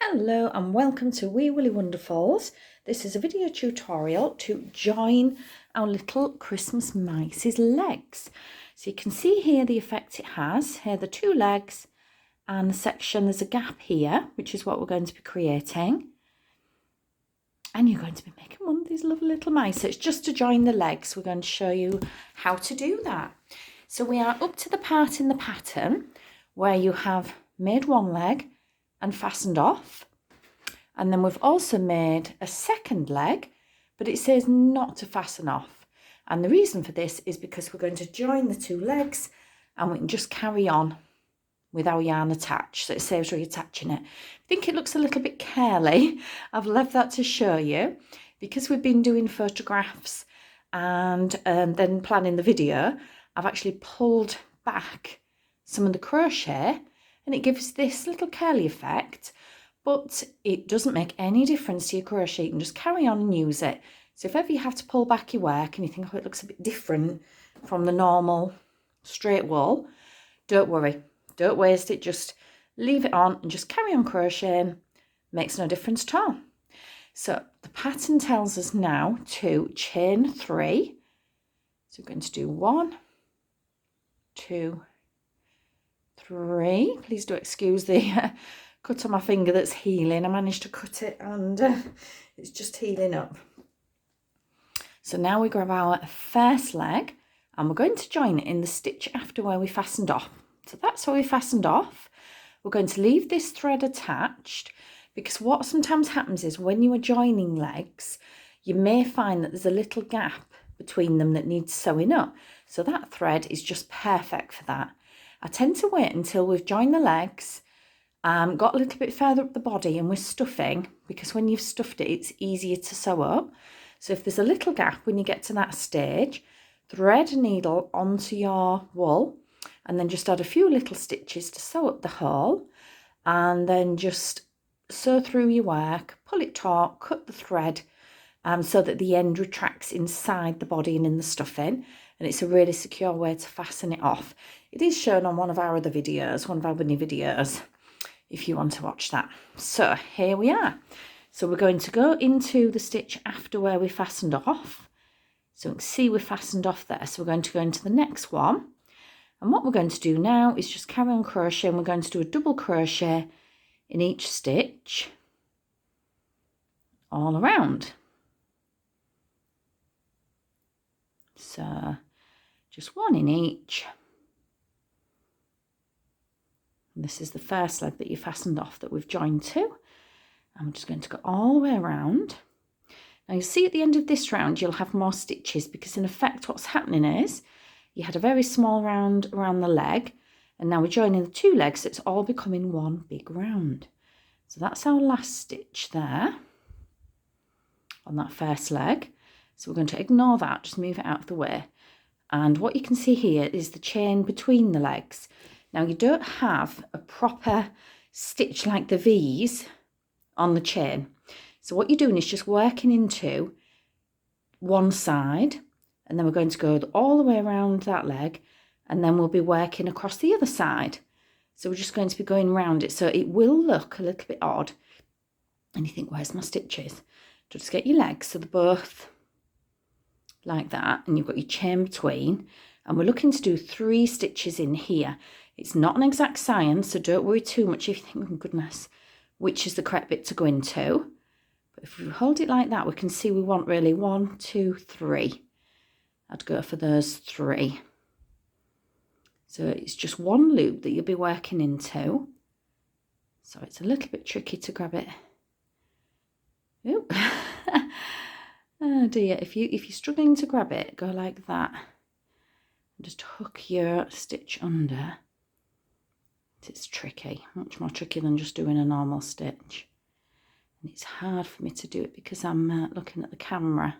Hello and welcome to Wee Willie Wonderfuls. This is a video tutorial to join our little Christmas mice's legs. So you can see here the effect it has. Here are the two legs and the section, there's a gap here, which is what we're going to be creating. And you're going to be making one of these lovely little mice. So it's just to join the legs. We're going to show you how to do that. So we are up to the part in the pattern where you have made one leg and fastened off, and then we've also made a second leg, but it says not to fasten off, and the reason for this is because we're going to join the two legs and we can just carry on with our yarn attached, so it saves reattaching it. I think it looks a little bit curly. I've left that to show you because we've been doing photographs and then planning the video. I've actually pulled back some of the crochet and it gives this little curly effect, but it doesn't make any difference to your crochet. You can just carry on and use it. So if ever you have to pull back your work and you think, oh, it looks a bit different from the normal straight wool, don't worry, don't waste it, just leave it on and just carry on crocheting. Makes no difference at all. So the pattern tells us now to chain 3. So we're going to do 1, 2, 3. Please do excuse the cut on my finger that's healing. I managed to cut it and it's just healing up. So now we grab our first leg and we're going to join it in the stitch after where we fastened off. So that's where we fastened off. We're going to leave this thread attached because what sometimes happens is when you are joining legs, you may find that there's a little gap between them that needs sewing up. So that thread is just perfect for that. I tend to wait until we've joined the legs, got a little bit further up the body and we're stuffing, because when you've stuffed it, it's easier to sew up. So if there's a little gap when you get to that stage, thread a needle onto your wool and then just add a few little stitches to sew up the hole, and then just sew through your work, pull it taut, cut the thread so that the end retracts inside the body and in the stuffing. And it's a really secure way to fasten it off. It is shown on one of our other videos, one of our bunny videos, if you want to watch that. So here we are. So we're going to go into the stitch after where we fastened off. So you can see we fastened off there. So we're going to go into the next one. And what we're going to do now is just carry on crocheting. We're going to do a double crochet in each stitch all around. So just one in each. And this is the first leg that you fastened off that we've joined to. And we're just going to go all the way around. Now you'll see at the end of this round you'll have more stitches, because in effect what's happening is you had a very small round around the leg, and now we're joining the two legs, so it's all becoming one big round. So that's our last stitch there on that first leg. So we're going to ignore that, just move it out of the way. And what you can see here is the chain between the legs. Now you don't have a proper stitch like the V's on the chain. So what you're doing is just working into one side, and then we're going to go all the way around that leg, and then we'll be working across the other side. So we're just going to be going around it. So it will look a little bit odd. And you think, where's my stitches? Just get your legs so they're both like that, and you've got your chain between, and we're looking to do 3 stitches in here. It's not an exact science, so don't worry too much if you think, oh goodness, which is the correct bit to go into. But if we hold it like that, we can see we want really 1, 2, 3. I'd go for those 3. So it's just one loop that you'll be working into. So it's a little bit tricky to grab it. Ooh. Oh dear, if you're struggling to grab it, go like that. And just hook your stitch under. It's tricky, much more tricky than just doing a normal stitch. And it's hard for me to do it because I'm looking at the camera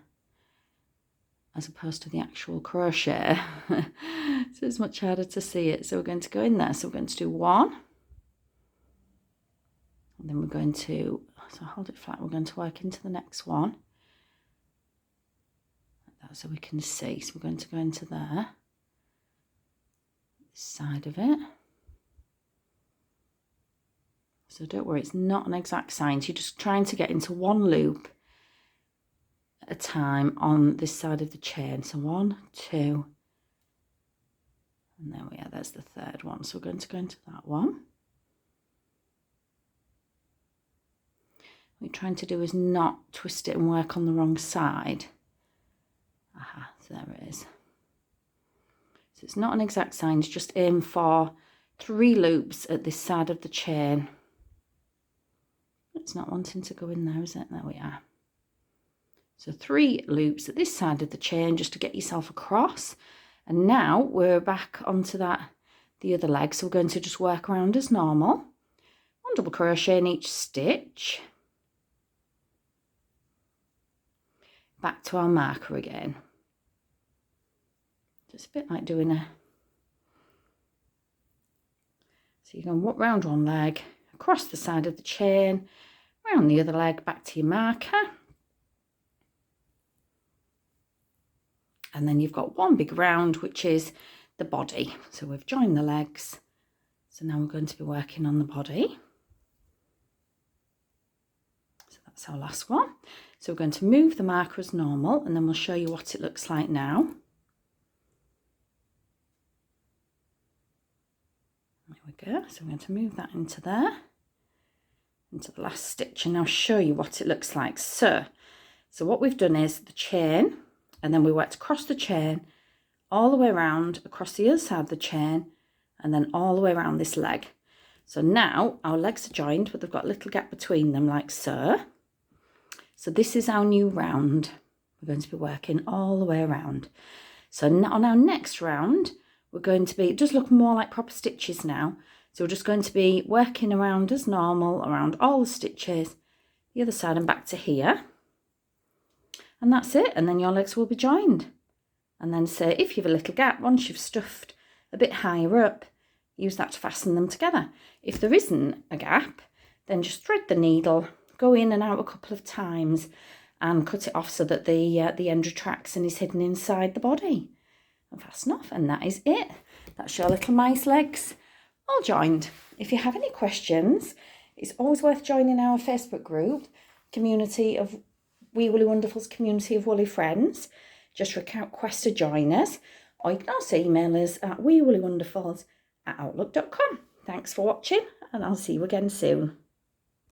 as opposed to the actual crochet. So it's much harder to see it. So we're going to go in there. So we're going to do 1. And then we're going to, so hold it flat, we're going to work into the next one. So we can see. So we're going to go into there, this side of it. So don't worry, it's not an exact science. You're just trying to get into one loop at a time on this side of the chain. So 1, 2, and there we are, there's the third one. So we're going to go into that one. What you're trying to do is not twist it and work on the wrong side. Aha, so there it is. So it's not an exact science, just aim for 3 loops at this side of the chain. It's not wanting to go in there, is it? There we are. So 3 loops at this side of the chain just to get yourself across. And now we're back onto the other leg. So we're going to just work around as normal. 1 double crochet in each stitch. Back to our marker again. Just a bit like doing a... So you're going to walk round one leg, across the side of the chain, round the other leg, back to your marker. And then you've got one big round, which is the body. So we've joined the legs. So now we're going to be working on the body. So that's our last one. So we're going to move the marker as normal, and then we'll show you what it looks like now. There we go. So we're going to move that into there, into the last stitch, and now show you what it looks like. So what we've done is the chain, and then we worked across the chain, all the way around, across the other side of the chain, and then all the way around this leg. So now our legs are joined, but they've got a little gap between them like so. So this is our new round. We're going to be working all the way around. So on our next round, we're going to be, it does look more like proper stitches now. So we're just going to be working around as normal, around all the stitches, the other side and back to here. And that's it. And then your legs will be joined. And then say, if you have a little gap, once you've stuffed a bit higher up, use that to fasten them together. If there isn't a gap, then just thread the needle, go in and out a couple of times and cut it off so that the end retracts and is hidden inside the body. And fasten off, and that is it. That's your little mice legs all joined. If you have any questions, it's always worth joining our Facebook group, community of Wee Woolly Wonderful's community of woolly friends. Just request to join us, or you can also email us at weewoolywonderfuls@outlook.com. Thanks for watching, and I'll see you again soon.